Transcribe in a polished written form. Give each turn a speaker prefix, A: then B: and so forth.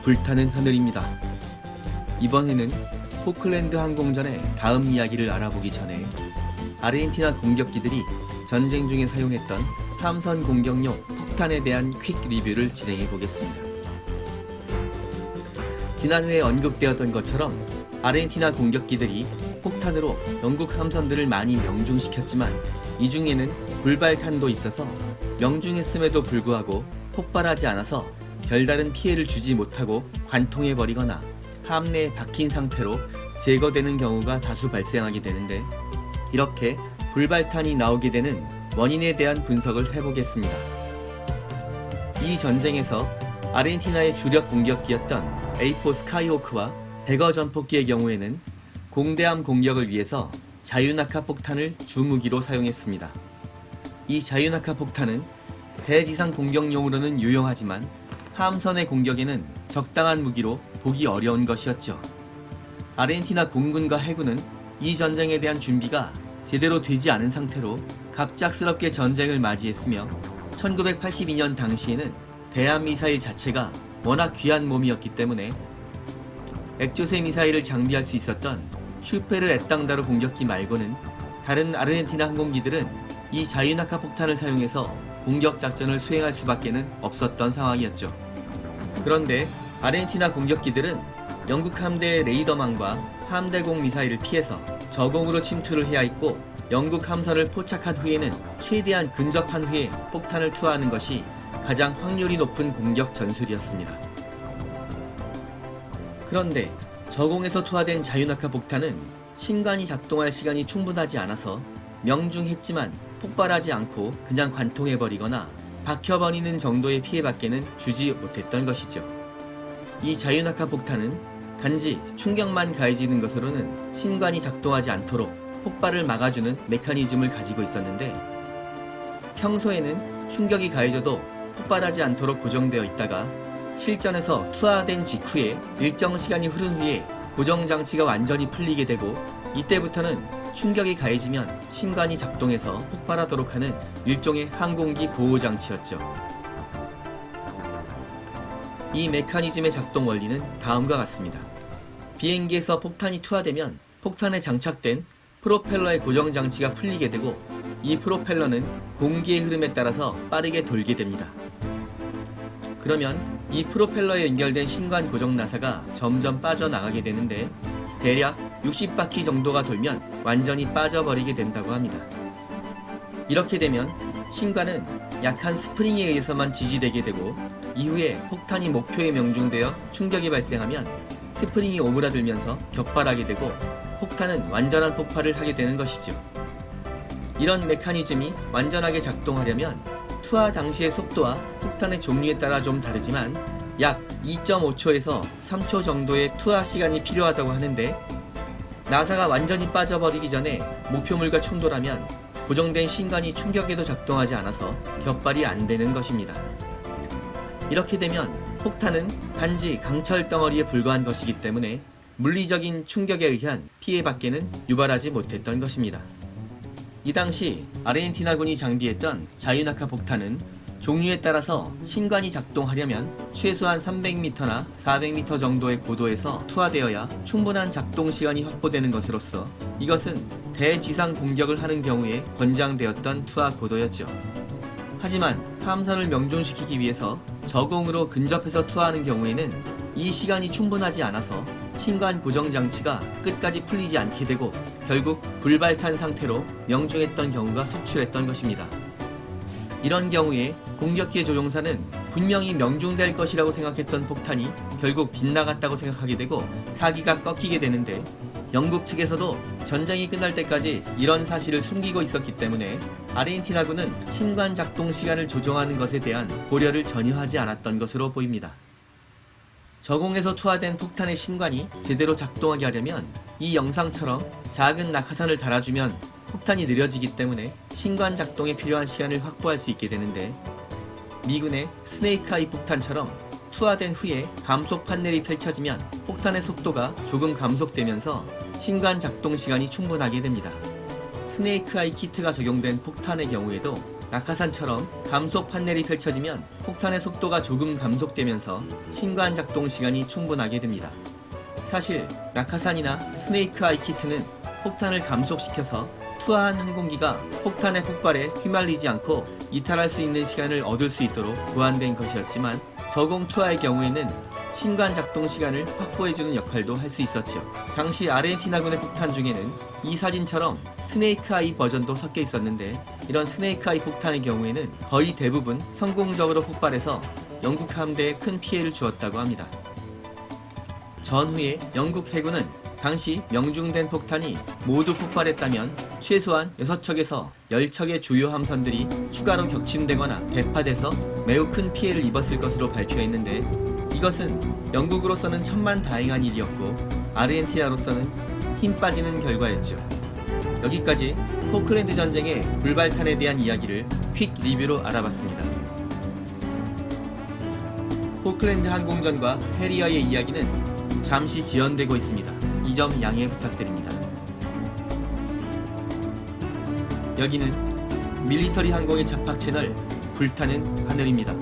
A: 불타는 하늘입니다. 이번에는 포클랜드 항공전의 다음 이야기를 알아보기 전에 아르헨티나 공격기들이 전쟁 중에 사용했던 함선 공격용 폭탄에 대한 퀵 리뷰를 진행해 보겠습니다. 지난 회에 언급되었던 것처럼 아르헨티나 공격기들이 폭탄으로 영국 함선들을 많이 명중시켰지만 이 중에는 불발탄도 있어서 명중했음에도 불구하고 폭발하지 않아서 별다른 피해를 주지 못하고 관통해버리거나 함내에 박힌 상태로 제거되는 경우가 다수 발생하게 되는데, 이렇게 불발탄이 나오게 되는 원인에 대한 분석을 해보겠습니다. 이 전쟁에서 아르헨티나의 주력 공격기였던 A4 스카이호크와 대거 전폭기의 경우에는 공대함 공격을 위해서 자유낙하 폭탄을 주무기로 사용했습니다. 이 자유낙하 폭탄은 대지상 공격용으로는 유용하지만 함선의 공격에는 적당한 무기로 보기 어려운 것이었죠. 아르헨티나 공군과 해군은 이 전쟁에 대한 준비가 제대로 되지 않은 상태로 갑작스럽게 전쟁을 맞이했으며 1982년 당시에는 대함미사일 자체가 워낙 귀한 몸이었기 때문에 액조세 미사일을 장비할 수 있었던 슈페르 에땅다르 공격기 말고는 다른 아르헨티나 항공기들은 이 자유낙하 폭탄을 사용해서 공격 작전을 수행할 수밖에는 없었던 상황이었죠. 그런데 아르헨티나 공격기들은 영국 함대의 레이더망과 함대공 미사일을 피해서 저공으로 침투를 해야 했고, 영국 함선을 포착한 후에는 최대한 근접한 후에 폭탄을 투하하는 것이 가장 확률이 높은 공격 전술이었습니다. 그런데 저공에서 투하된 자유낙하 폭탄은 신관이 작동할 시간이 충분하지 않아서 명중했지만 폭발하지 않고 그냥 관통해버리거나 박혀버리는 정도의 피해밖에는 주지 못했던 것이죠. 이 자유낙하 폭탄은 단지 충격만 가해지는 것으로는 신관이 작동하지 않도록 폭발을 막아주는 메커니즘을 가지고 있었는데, 평소에는 충격이 가해져도 폭발하지 않도록 고정되어 있다가 실전에서 투하된 직후에 일정 시간이 흐른 후에 고정장치가 완전히 풀리게 되고, 이때부터는 충격이 가해지면 신관이 작동해서 폭발하도록 하는 일종의 항공기 보호장치였죠. 이 메커니즘의 작동 원리는 다음과 같습니다. 비행기에서 폭탄이 투하되면 폭탄에 장착된 프로펠러의 고정장치가 풀리게 되고, 이 프로펠러는 공기의 흐름에 따라서 빠르게 돌게 됩니다. 그러면 이 프로펠러에 연결된 신관 고정 나사가 점점 빠져나가게 되는데, 대략 60바퀴 정도가 돌면 완전히 빠져버리게 된다고 합니다. 이렇게 되면 신관은 약한 스프링에 의해서만 지지되게 되고, 이후에 폭탄이 목표에 명중되어 충격이 발생하면 스프링이 오므라들면서 격발하게 되고 폭탄은 완전한 폭발을 하게 되는 것이죠. 이런 메커니즘이 완전하게 작동하려면 투하 당시의 속도와 폭탄의 종류에 따라 좀 다르지만 약 2.5초에서 3초 정도의 투하 시간이 필요하다고 하는데, 나사가 완전히 빠져버리기 전에 목표물과 충돌하면 고정된 신관이 충격에도 작동하지 않아서 격발이 안 되는 것입니다. 이렇게 되면 폭탄은 단지 강철 덩어리에 불과한 것이기 때문에 물리적인 충격에 의한 피해밖에는 유발하지 못했던 것입니다. 이 당시 아르헨티나군이 장비했던 자유낙하 폭탄은 종류에 따라서 신관이 작동하려면 최소한 300m나 400m 정도의 고도에서 투하되어야 충분한 작동 시간이 확보되는 것으로서 이것은 대지상 공격을 하는 경우에 권장되었던 투하 고도였죠. 하지만 함선을 명중시키기 위해서 저공으로 근접해서 투하하는 경우에는 이 시간이 충분하지 않아서 신관 고정 장치가 끝까지 풀리지 않게 되고 결국 불발탄 상태로 명중했던 경우가 속출했던 것입니다. 이런 경우에 공격기의 조종사는 분명히 명중될 것이라고 생각했던 폭탄이 결국 빗나갔다고 생각하게 되고 사기가 꺾이게 되는데, 영국 측에서도 전쟁이 끝날 때까지 이런 사실을 숨기고 있었기 때문에 아르헨티나군은 신관 작동 시간을 조정하는 것에 대한 고려를 전혀 하지 않았던 것으로 보입니다. 저공에서 투하된 폭탄의 신관이 제대로 작동하게 하려면 이 영상처럼 작은 낙하산을 달아주면 폭탄이 느려지기 때문에 신관 작동에 필요한 시간을 확보할 수 있게 되는데, 미군의 스네이크 아이 폭탄처럼 투하된 후에 감속 판넬이 펼쳐지면 폭탄의 속도가 조금 감속되면서 신관 작동 시간이 충분하게 됩니다. 스네이크 아이 키트가 적용된 폭탄의 경우에도 낙하산처럼 감속 판넬이 펼쳐지면 폭탄의 속도가 조금 감속되면서 신관 작동 시간이 충분하게 됩니다. 사실 낙하산이나 스네이크 아이 키트는 폭탄을 감속시켜서 투하한 항공기가 폭탄의 폭발에 휘말리지 않고 이탈할 수 있는 시간을 얻을 수 있도록 고안된 것이었지만 저공 투하의 경우에는 신관 작동 시간을 확보해주는 역할도 할 수 있었죠. 당시 아르헨티나군의 폭탄 중에는 이 사진처럼 스네이크 아이 버전도 섞여 있었는데 이런 스네이크 아이 폭탄의 경우에는 거의 대부분 성공적으로 폭발해서 영국 함대에 큰 피해를 주었다고 합니다. 전후에 영국 해군은 당시 명중된 폭탄이 모두 폭발했다면 최소한 6척에서 10척의 주요 함선들이 추가로 격침되거나 대파돼서 매우 큰 피해를 입었을 것으로 발표했는데 이것은 영국으로서는 천만다행한 일이었고 아르헨티나로서는 힘 빠지는 결과였죠. 여기까지 포클랜드 전쟁의 불발탄에 대한 이야기를 퀵 리뷰로 알아봤습니다. 포클랜드 항공전과 해리어의 이야기는 잠시 지연되고 있습니다. 이 점 양해 부탁드립니다. 여기는 밀리터리 항공의 잡학 채널 불타는 하늘입니다.